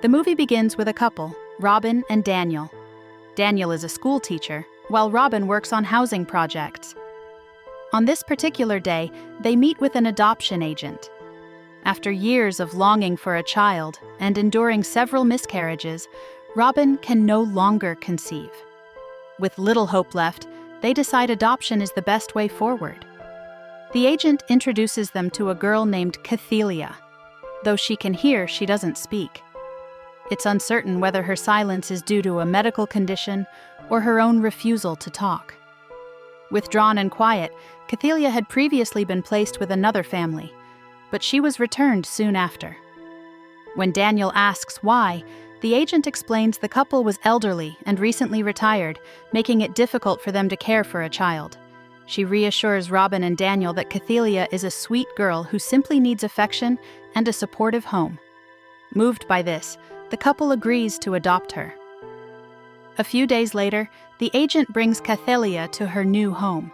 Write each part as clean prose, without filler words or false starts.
The movie begins with a couple, Robin and Daniel. Daniel is a school teacher, while Robin works on housing projects. On this particular day, they meet with an adoption agent. After years of longing for a child and enduring several miscarriages, Robin can no longer conceive. With little hope left, they decide adoption is the best way forward. The agent introduces them to a girl named Cathilia. Though she can hear, she doesn't speak. It's uncertain whether her silence is due to a medical condition or her own refusal to talk. Withdrawn and quiet, Cathilia had previously been placed with another family, but she was returned soon after. When Daniel asks why, the agent explains the couple was elderly and recently retired, making it difficult for them to care for a child. She reassures Robin and Daniel that Cathilia is a sweet girl who simply needs affection and a supportive home. Moved by this, the couple agrees to adopt her. A few days later, the agent brings Cathilia to her new home.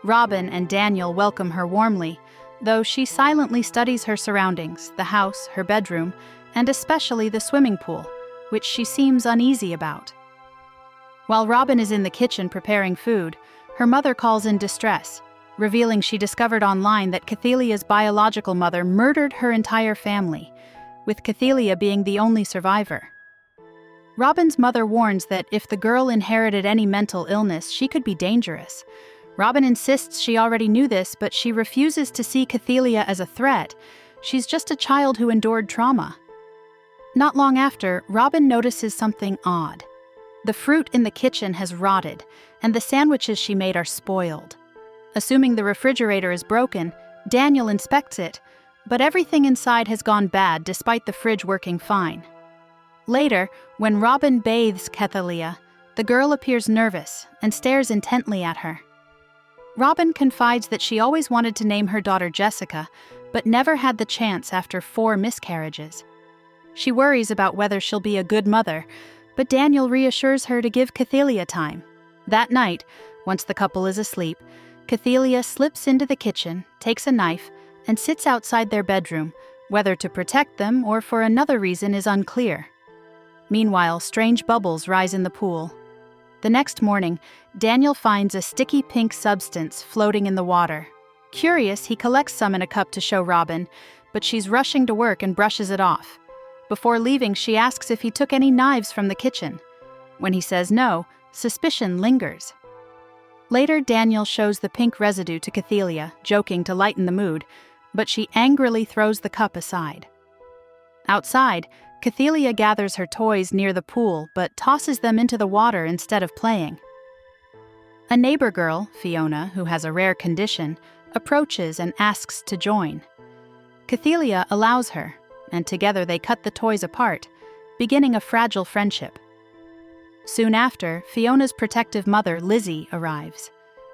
Robin and Daniel welcome her warmly, though she silently studies her surroundings, the house, her bedroom, and especially the swimming pool, which she seems uneasy about. While Robin is in the kitchen preparing food, her mother calls in distress, revealing she discovered online that Cathilia's biological mother murdered her entire family, with Cathilia being the only survivor. Robin's mother warns that if the girl inherited any mental illness, she could be dangerous. Robin insists she already knew this, but she refuses to see Cathilia as a threat. She's just a child who endured trauma. Not long after, Robin notices something odd. The fruit in the kitchen has rotted, and the sandwiches she made are spoiled. Assuming the refrigerator is broken, Daniel inspects it, but everything inside has gone bad despite the fridge working fine. Later, when Robin bathes Cathilia, the girl appears nervous and stares intently at her. Robin confides that she always wanted to name her daughter Jessica, but never had the chance after 4 miscarriages. She worries about whether she'll be a good mother, but Daniel reassures her to give Cathilia time. That night, once the couple is asleep, Cathilia slips into the kitchen, takes a knife, and sits outside their bedroom, whether to protect them or for another reason is unclear. Meanwhile, strange bubbles rise in the pool. The next morning, Daniel finds a sticky pink substance floating in the water. Curious, he collects some in a cup to show Robin, but she's rushing to work and brushes it off. Before leaving, she asks if he took any knives from the kitchen. When he says no, suspicion lingers. Later, Daniel shows the pink residue to Cathilia, joking to lighten the mood, but she angrily throws the cup aside. Outside, Cathilia gathers her toys near the pool but tosses them into the water instead of playing. A neighbor girl, Fiona, who has a rare condition, approaches and asks to join. Cathilia allows her, and together they cut the toys apart, beginning a fragile friendship. Soon after, Fiona's protective mother, Lizzie, arrives.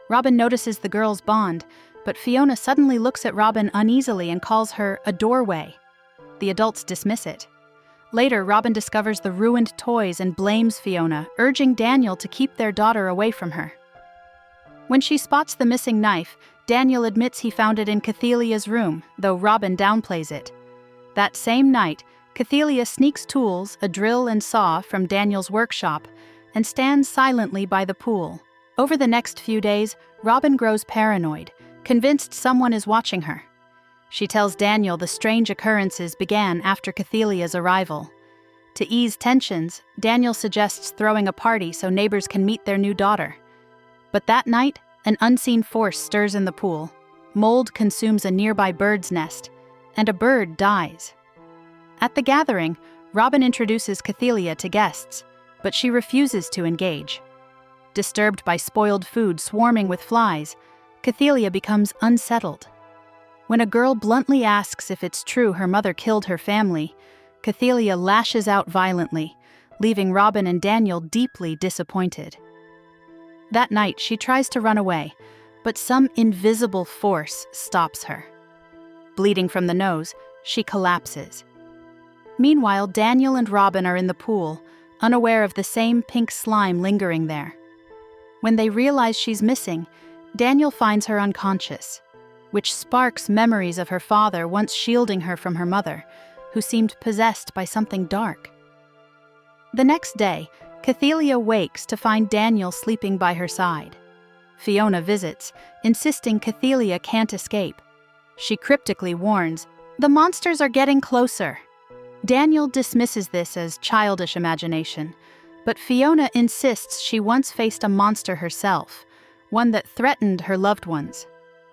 Robin notices the girls' bond, but Fiona suddenly looks at Robin uneasily and calls her a doorway. The adults dismiss it. Later, Robin discovers the ruined toys and blames Fiona, urging Daniel to keep their daughter away from her. When she spots the missing knife, Daniel admits he found it in Cathilia's room, though Robin downplays it. That same night, Cathilia sneaks tools, a drill and saw, from Daniel's workshop, and stands silently by the pool. Over the next few days, Robin grows paranoid, convinced someone is watching her. She tells Daniel the strange occurrences began after Cathilia's arrival. To ease tensions, Daniel suggests throwing a party so neighbors can meet their new daughter. But that night, an unseen force stirs in the pool. Mold consumes a nearby bird's nest, and a bird dies. At the gathering, Robin introduces Cathilia to guests, but she refuses to engage. Disturbed by spoiled food swarming with flies, Cathilia becomes unsettled. When a girl bluntly asks if it's true her mother killed her family, Cathilia lashes out violently, leaving Robin and Daniel deeply disappointed. That night, she tries to run away, but some invisible force stops her. Bleeding from the nose, she collapses. Meanwhile, Daniel and Robin are in the pool, unaware of the same pink slime lingering there. When they realize she's missing, Daniel finds her unconscious, which sparks memories of her father once shielding her from her mother, who seemed possessed by something dark. The next day, Cathilia wakes to find Daniel sleeping by her side. Fiona visits, insisting Cathilia can't escape. She cryptically warns, "The monsters are getting closer." Daniel dismisses this as childish imagination, but Fiona insists she once faced a monster herself, one that threatened her loved ones.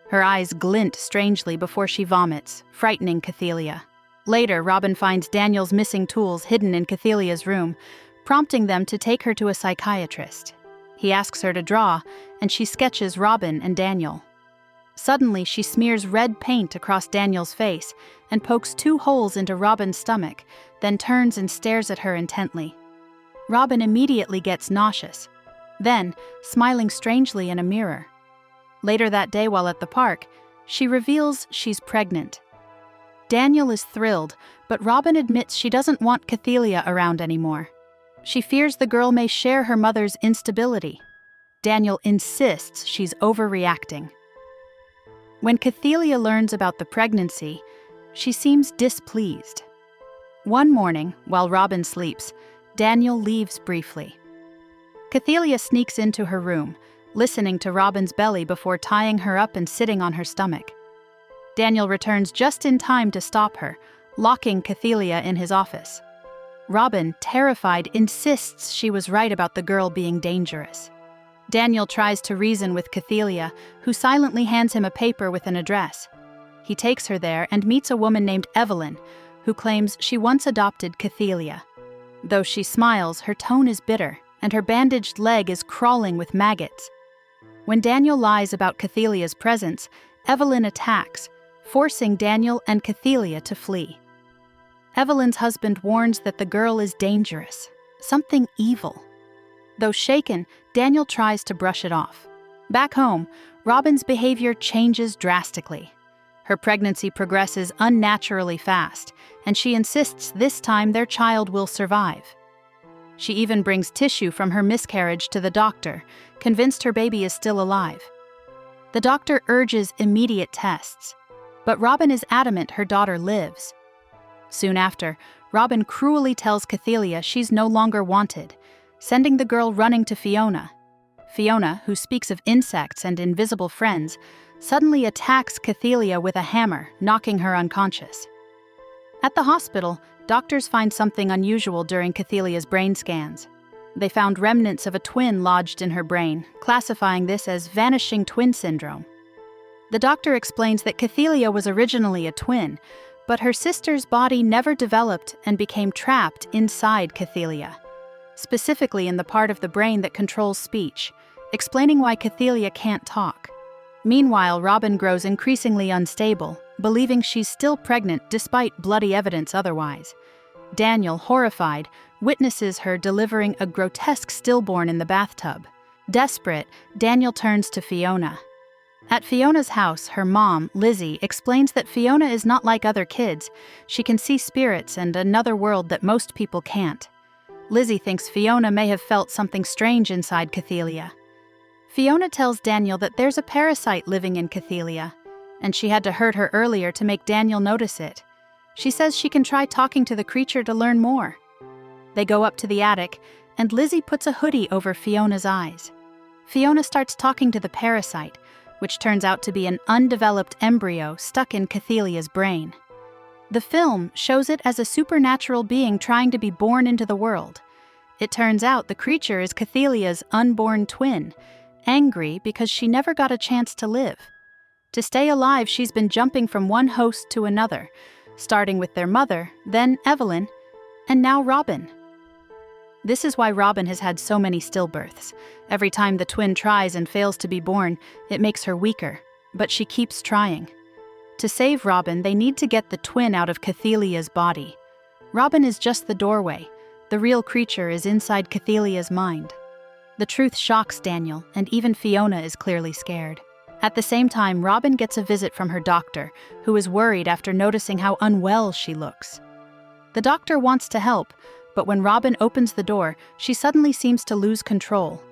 Her eyes glint strangely before she vomits, frightening Cathilia. Later, Robin finds Daniel's missing tools hidden in Cathilia's room, prompting them to take her to a psychiatrist. He asks her to draw, and she sketches Robin and Daniel. Suddenly, she smears red paint across Daniel's face and pokes 2 holes into Robin's stomach, then turns and stares at her intently. Robin immediately gets nauseous, then smiling strangely in a mirror. Later that day while at the park, she reveals she's pregnant. Daniel is thrilled, but Robin admits she doesn't want Cathilia around anymore. She fears the girl may share her mother's instability. Daniel insists she's overreacting. When Cathilia learns about the pregnancy, she seems displeased. One morning, while Robin sleeps, Daniel leaves briefly. Cathilia sneaks into her room, listening to Robin's belly before tying her up and sitting on her stomach. Daniel returns just in time to stop her, locking Cathilia in his office. Robin, terrified, insists she was right about the girl being dangerous. Daniel tries to reason with Cathilia, who silently hands him a paper with an address. He takes her there and meets a woman named Evelyn, who claims she once adopted Cathilia. Though she smiles, her tone is bitter, and her bandaged leg is crawling with maggots. When Daniel lies about Cathilia's presence, Evelyn attacks, forcing Daniel and Cathilia to flee. Evelyn's husband warns that the girl is dangerous, something evil. Though shaken, Daniel tries to brush it off. Back home, Robin's behavior changes drastically. Her pregnancy progresses unnaturally fast, and she insists this time their child will survive. She even brings tissue from her miscarriage to the doctor, convinced her baby is still alive. The doctor urges immediate tests, but Robin is adamant her daughter lives. Soon after, Robin cruelly tells Cathilia she's no longer wanted, sending the girl running to Fiona. Fiona, who speaks of insects and invisible friends, suddenly attacks Cathilia with a hammer, knocking her unconscious. At the hospital, doctors find something unusual during Cathilia's brain scans. They found remnants of a twin lodged in her brain, classifying this as vanishing twin syndrome. The doctor explains that Cathilia was originally a twin, but her sister's body never developed and became trapped inside Cathilia, specifically in the part of the brain that controls speech, explaining why Cathilia can't talk. Meanwhile, Robin grows increasingly unstable, believing she's still pregnant despite bloody evidence otherwise. Daniel, horrified, witnesses her delivering a grotesque stillborn in the bathtub. Desperate, Daniel turns to Fiona. At Fiona's house, her mom, Lizzie, explains that Fiona is not like other kids. She can see spirits and another world that most people can't. Lizzie thinks Fiona may have felt something strange inside Cathilia. Fiona tells Daniel that there's a parasite living in Cathilia, and she had to hurt her earlier to make Daniel notice it. She says she can try talking to the creature to learn more. They go up to the attic, and Lizzie puts a hoodie over Fiona's eyes. Fiona starts talking to the parasite, which turns out to be an undeveloped embryo stuck in Cathilia's brain. The film shows it as a supernatural being trying to be born into the world. It turns out the creature is Cathilia's unborn twin, angry because she never got a chance to live. To stay alive, she's been jumping from one host to another, starting with their mother, then Evelyn, and now Robin. This is why Robin has had so many stillbirths. Every time the twin tries and fails to be born, it makes her weaker, but she keeps trying. To save Robin, they need to get the twin out of Cathilia's body. Robin is just the doorway. The real creature is inside Cathilia's mind. The truth shocks Daniel, and even Fiona is clearly scared. At the same time, Robin gets a visit from her doctor, who is worried after noticing how unwell she looks. The doctor wants to help, but when Robin opens the door, she suddenly seems to lose control.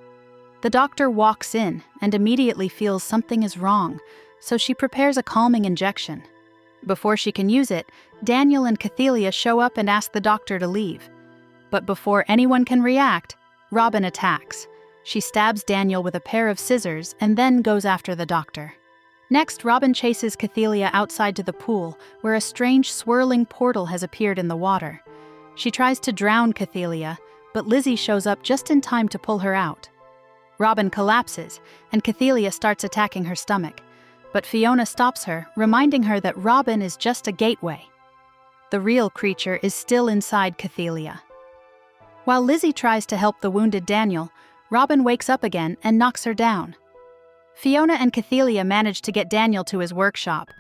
The doctor walks in and immediately feels something is wrong, so she prepares a calming injection. Before she can use it, Daniel and Cathilia show up and ask the doctor to leave. But before anyone can react, Robin attacks. She stabs Daniel with a pair of scissors and then goes after the doctor. Next, Robin chases Cathilia outside to the pool, where a strange swirling portal has appeared in the water. She tries to drown Cathilia, but Lizzie shows up just in time to pull her out. Robin collapses, and Cathilia starts attacking her stomach. But Fiona stops her, reminding her that Robin is just a gateway. The real creature is still inside Cathilia. While Lizzie tries to help the wounded Daniel, Robin wakes up again and knocks her down. Fiona and Cathilia manage to get Daniel to his workshop.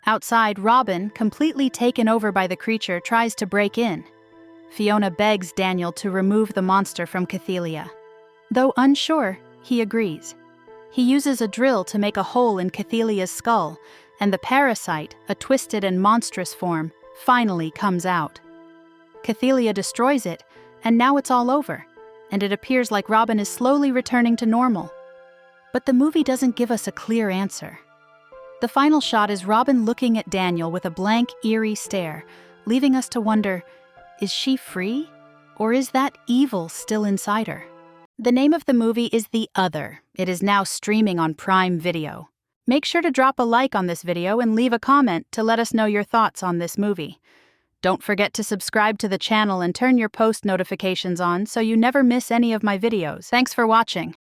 Outside, Robin, completely taken over by the creature, tries to break in. Fiona begs Daniel to remove the monster from Cathilia. Though unsure, he agrees. He uses a drill to make a hole in Cathilia's skull, and the parasite, a twisted and monstrous form, finally comes out. Cathilia destroys it, and now it's all over, and it appears like Robin is slowly returning to normal. But the movie doesn't give us a clear answer. The final shot is Robin looking at Daniel with a blank, eerie stare, leaving us to wonder, is she free? Or is that evil still inside her? The name of the movie is The Other. It is now streaming on Prime Video. Make sure to drop a like on this video and leave a comment to let us know your thoughts on this movie. Don't forget to subscribe to the channel and turn your post notifications on so you never miss any of my videos. Thanks for watching.